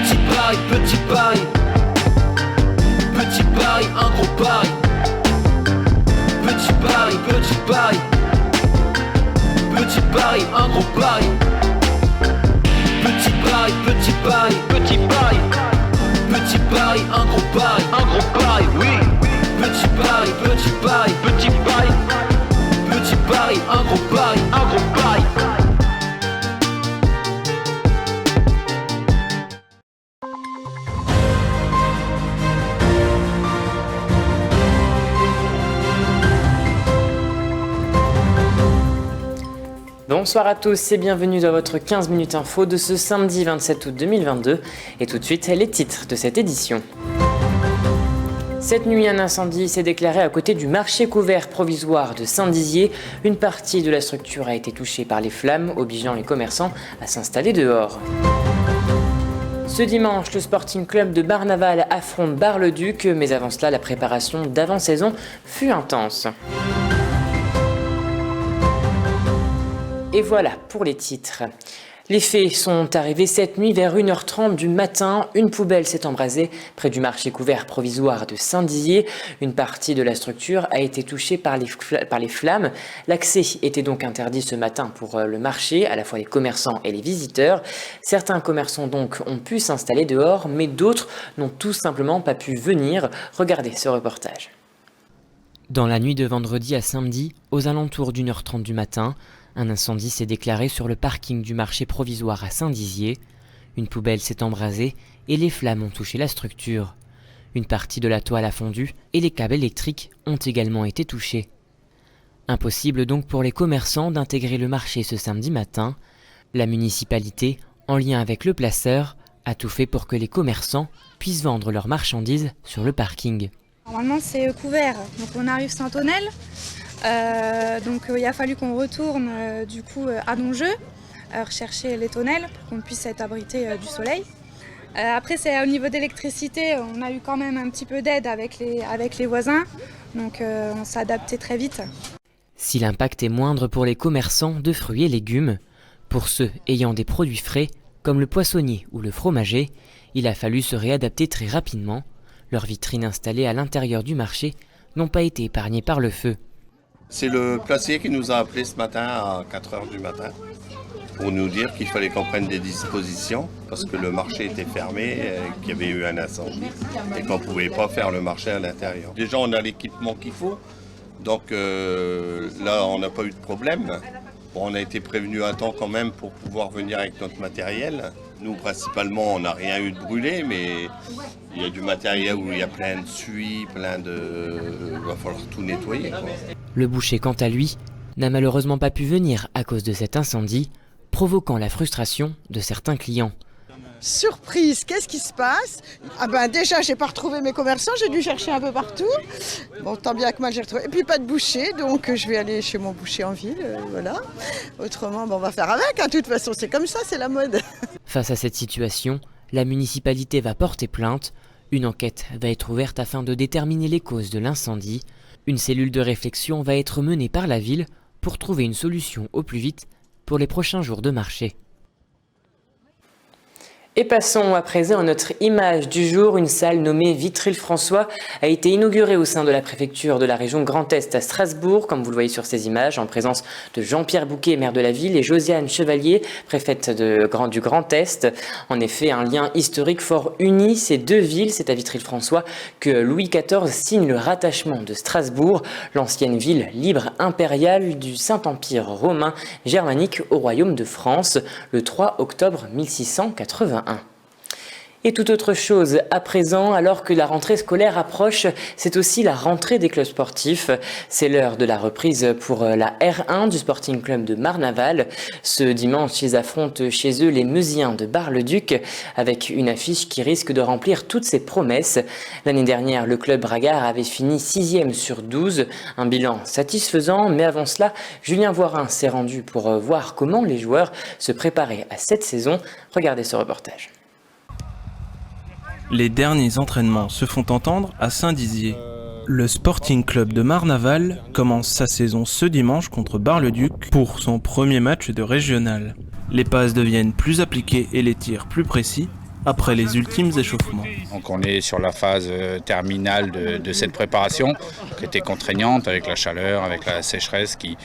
Petit bail, petit bail. Petit bail, un gros bail. Petit bail, petit bail. Petit bail, un gros bail. Petit bail, petit bail. Petit bail. Petit bail, un gros bail. Un gros bail, oui. Petit bail, petit bail. Petit bail. Petit bail, un gros bail. Un gros bail. Bonsoir à tous et bienvenue dans votre 15 minutes info de ce samedi 27 août 2022. Et tout de suite, les titres de cette édition. Cette nuit, un incendie s'est déclaré à côté du marché couvert provisoire de Saint-Dizier. Une partie de la structure a été touchée par les flammes, obligeant les commerçants à s'installer dehors. Ce dimanche, le Sporting Club de Barnaval affronte Bar-le-Duc, mais avant cela, la préparation d'avant-saison fut intense. Et voilà pour les titres. Les faits sont arrivés cette nuit vers 1h30 du matin. Une poubelle s'est embrasée près du marché couvert provisoire de Saint-Dizier. Une partie de la structure a été touchée par les flammes. L'accès était donc interdit ce matin pour le marché, à la fois les commerçants et les visiteurs. Certains commerçants donc ont pu s'installer dehors, mais d'autres n'ont tout simplement pas pu venir. Regardez ce reportage. Dans la nuit de vendredi à samedi, aux alentours d'1h30 du matin, un incendie s'est déclaré sur le parking du marché provisoire à Saint-Dizier. Une poubelle s'est embrasée et les flammes ont touché la structure. Une partie de la toile a fondu et les câbles électriques ont également été touchés. Impossible donc pour les commerçants d'intégrer le marché ce samedi matin. La municipalité, en lien avec le placeur, a tout fait pour que les commerçants puissent vendre leurs marchandises sur le parking. Normalement c'est couvert, donc on arrive Saint-Onel. Donc il a fallu qu'on retourne à Donjeu, rechercher les tonnelles pour qu'on puisse être abrité du soleil. Après c'est au niveau d'électricité, on a eu quand même un petit peu d'aide avec les voisins, donc on s'est adapté très vite. Si l'impact est moindre pour les commerçants de fruits et légumes, pour ceux ayant des produits frais, comme le poissonnier ou le fromager, il a fallu se réadapter très rapidement. Leurs vitrines installées à l'intérieur du marché n'ont pas été épargnées par le feu. C'est le placier qui nous a appelé ce matin à 4h du matin pour nous dire qu'il fallait qu'on prenne des dispositions parce que le marché était fermé, qu'il y avait eu un incendie et qu'on ne pouvait pas faire le marché à l'intérieur. Déjà on a l'équipement qu'il faut, donc là on n'a pas eu de problème. Bon, on a été prévenu à temps quand même pour pouvoir venir avec notre matériel. Nous principalement on n'a rien eu de brûlé, mais il y a du matériel où il y a plein de suie, il va falloir tout nettoyer, quoi. Le boucher, quant à lui, n'a malheureusement pas pu venir à cause de cet incendie, provoquant la frustration de certains clients. Surprise, qu'est-ce qui se passe ? Déjà, j'ai pas retrouvé mes commerçants, j'ai dû chercher un peu partout. Bon, tant bien que mal, j'ai retrouvé. Et puis pas de boucher, donc je vais aller chez mon boucher en ville, voilà. Autrement, on va faire avec, de toute façon, c'est comme ça, c'est la mode. Face à cette situation, la municipalité va porter plainte. Une enquête va être ouverte afin de déterminer les causes de l'incendie. Une cellule de réflexion va être menée par la ville pour trouver une solution au plus vite pour les prochains jours de marché. Et passons à présent à notre image du jour. Une salle nommée Vitry-le-François a été inaugurée au sein de la préfecture de la région Grand Est à Strasbourg, comme vous le voyez sur ces images, en présence de Jean-Pierre Bouquet, maire de la ville, et Josiane Chevalier, préfète du Grand Est. En effet, un lien historique fort unit ces deux villes. C'est à Vitry-le-François que Louis XIV signe le rattachement de Strasbourg, l'ancienne ville libre impériale du Saint-Empire romain germanique au royaume de France, le 3 octobre 1681. Et toute autre chose à présent, alors que la rentrée scolaire approche, c'est aussi la rentrée des clubs sportifs. C'est l'heure de la reprise pour la R1 du Sporting Club de Barnaval. Ce dimanche, ils affrontent chez eux les Meusiens de Bar-le-Duc, avec une affiche qui risque de remplir toutes ses promesses. L'année dernière, le club Bragard avait fini 6e sur 12, un bilan satisfaisant, mais avant cela, Julien Voirin s'est rendu pour voir comment les joueurs se préparaient à cette saison. Regardez ce reportage. Les derniers entraînements se font entendre à Saint-Dizier. Le Sporting Club de Barnaval commence sa saison ce dimanche contre Bar-le-Duc pour son premier match de régional. Les passes deviennent plus appliquées et les tirs plus précis, après les ultimes échauffements. Donc on est sur la phase terminale de cette préparation qui était contraignante avec la chaleur, avec la sécheresse qui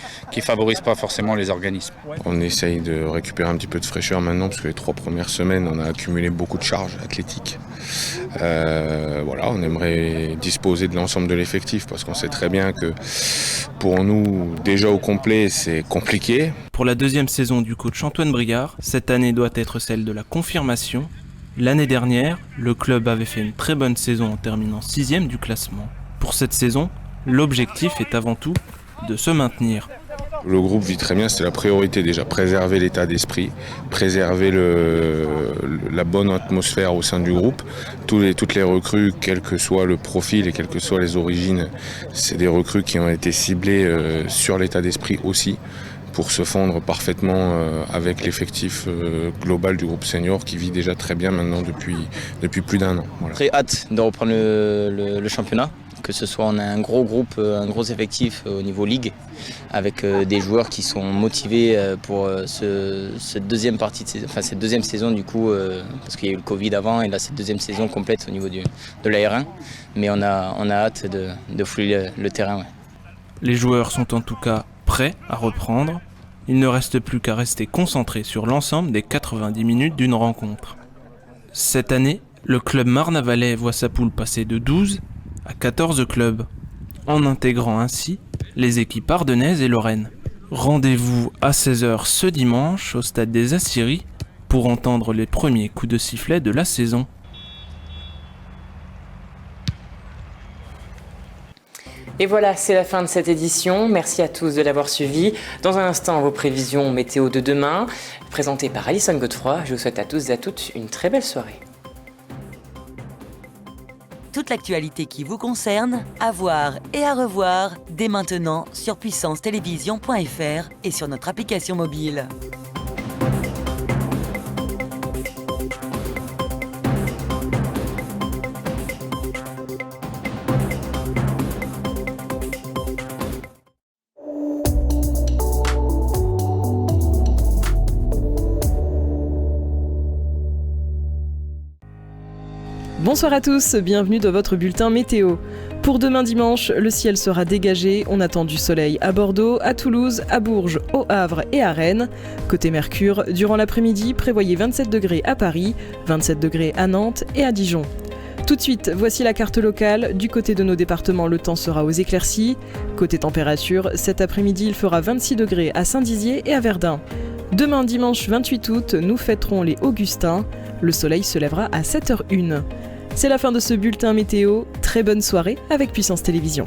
favorise pas forcément les organismes. On essaye de récupérer un petit peu de fraîcheur maintenant parce que les 3 premières semaines on a accumulé beaucoup de charges athlétiques. On aimerait disposer de l'ensemble de l'effectif parce qu'on sait très bien que pour nous déjà au complet c'est compliqué. Pour la deuxième saison du coach Antoine Brigard, cette année doit être celle de la confirmation. L'année dernière, le club avait fait une très bonne saison en terminant 6e du classement. Pour cette saison, l'objectif est avant tout de se maintenir. Le groupe vit très bien, c'est la priorité déjà, préserver l'état d'esprit, préserver la bonne atmosphère au sein du groupe. Toutes les recrues, quel que soit le profil et quelles que soient les origines, c'est des recrues qui ont été ciblées sur l'état d'esprit aussi, pour se fondre parfaitement avec l'effectif global du groupe senior qui vit déjà très bien maintenant depuis plus d'1 an. Voilà. Très hâte de reprendre le championnat, que ce soit on a un gros groupe, un gros effectif au niveau ligue, avec des joueurs qui sont motivés pour cette deuxième partie, cette deuxième saison du coup, parce qu'il y a eu le Covid avant et là cette deuxième saison complète au niveau de la R1, mais on a hâte de fouler le terrain. Ouais. Les joueurs sont en tout cas prêts à reprendre. Il ne reste plus qu'à rester concentré sur l'ensemble des 90 minutes d'une rencontre. Cette année, le club marnavalais voit sa poule passer de 12 à 14 clubs, en intégrant ainsi les équipes ardennaises et lorraines. Rendez-vous à 16h ce dimanche au stade des Aciéries pour entendre les premiers coups de sifflet de la saison. Et voilà, c'est la fin de cette édition. Merci à tous de l'avoir suivi. Dans un instant, vos prévisions météo de demain, présentées par Alison Godefroy. Je vous souhaite à tous et à toutes une très belle soirée. Toute l'actualité qui vous concerne, à voir et à revoir dès maintenant sur puissancetélévision.fr et sur notre application mobile. Bonsoir à tous, bienvenue dans votre bulletin météo. Pour demain dimanche, le ciel sera dégagé, on attend du soleil à Bordeaux, à Toulouse, à Bourges, au Havre et à Rennes. Côté Mercure, durant l'après-midi, prévoyez 27 degrés à Paris, 27 degrés à Nantes et à Dijon. Tout de suite, voici la carte locale. Du côté de nos départements, le temps sera aux éclaircies. Côté température, cet après-midi, il fera 26 degrés à Saint-Dizier et à Verdun. Demain dimanche 28 août, nous fêterons les Augustins. Le soleil se lèvera à 7h01. C'est la fin de ce bulletin météo. Très bonne soirée avec Puissance Télévision.